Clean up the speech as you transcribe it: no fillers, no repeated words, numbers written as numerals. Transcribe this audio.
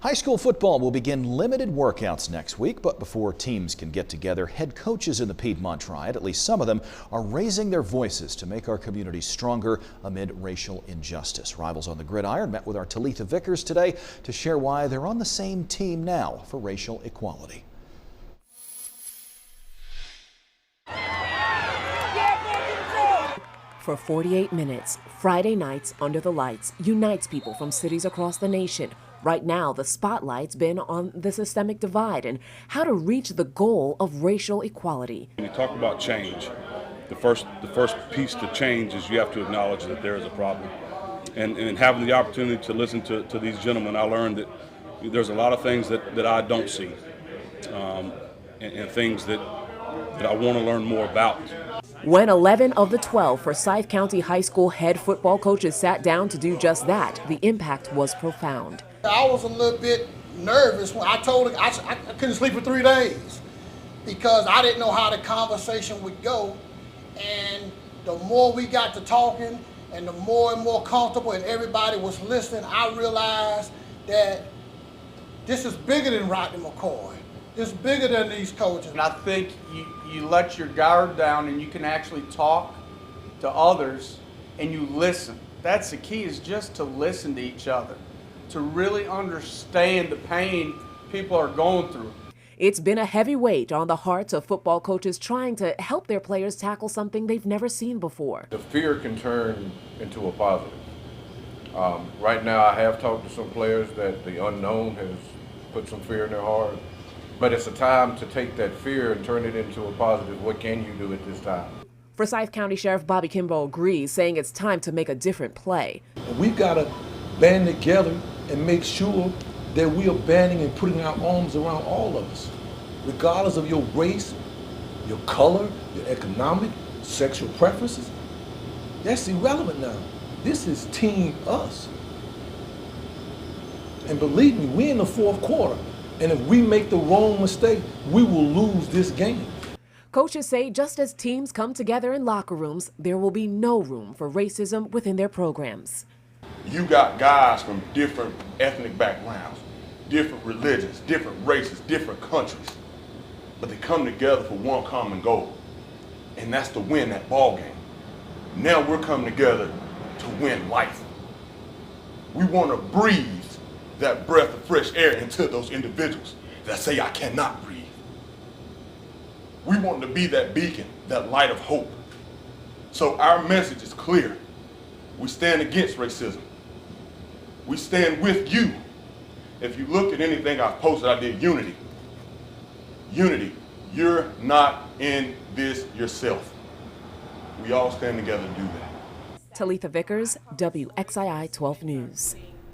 High school football will begin limited workouts next week, but before teams can get together, head coaches in the Piedmont Triad, at least some of them, are raising their voices to make our community stronger amid racial injustice. Rivals on the Gridiron met with our Talitha Vickers today to share why they're on the same team now for racial equality. For 48 minutes, Friday nights under the lights unites people from cities across the nation. Right now, the spotlight's been on the systemic divide and how to reach the goal of racial equality. When you talk about change, the first piece to change is you have to acknowledge that there is a problem. And having the opportunity to listen to these gentlemen, I learned that there's a lot of things that I don't see and things that I want to learn more about. When 11 of the 12 Forsyth County High School head football coaches sat down to do just that, the impact was profound. I was a little bit nervous when I told her I couldn't sleep for 3 days because I didn't know how the conversation would go. And the more we got to talking and the more and more comfortable and everybody was listening, I realized that this is bigger than Rodney McCoy. It's bigger than these coaches. And I think you let your guard down and you can actually talk to others and you listen. That's the key, is just to listen to each other, to really understand the pain people are going through. It's been a heavy weight on the hearts of football coaches trying to help their players tackle something they've never seen before. The fear can turn into a positive. Right now I have talked to some players that the unknown has put some fear in their heart. But it's a time to take that fear and turn it into a positive. What can you do at this time? Forsyth County Sheriff Bobby Kimball agrees, saying it's time to make a different play. We've got to band together and make sure that we are banding and putting our arms around all of us, regardless of your race, your color, your economic, sexual preferences. That's irrelevant now. This is Team Us. And believe me, we're in the fourth quarter. And if we make the wrong mistake, we will lose this game. Coaches say just as teams come together in locker rooms, there will be no room for racism within their programs. You got guys from different ethnic backgrounds, different religions, different races, different countries, but they come together for one common goal, and that's to win that ball game. Now we're coming together to win life. We want to breathe that breath of fresh air into those individuals that say, I cannot breathe. We want to be that beacon, that light of hope. So our message is clear. We stand against racism. We stand with you. If you looked at anything I've posted, I did unity. Unity. You're not in this yourself. We all stand together to do that. Talitha Vickers, WXII 12 News.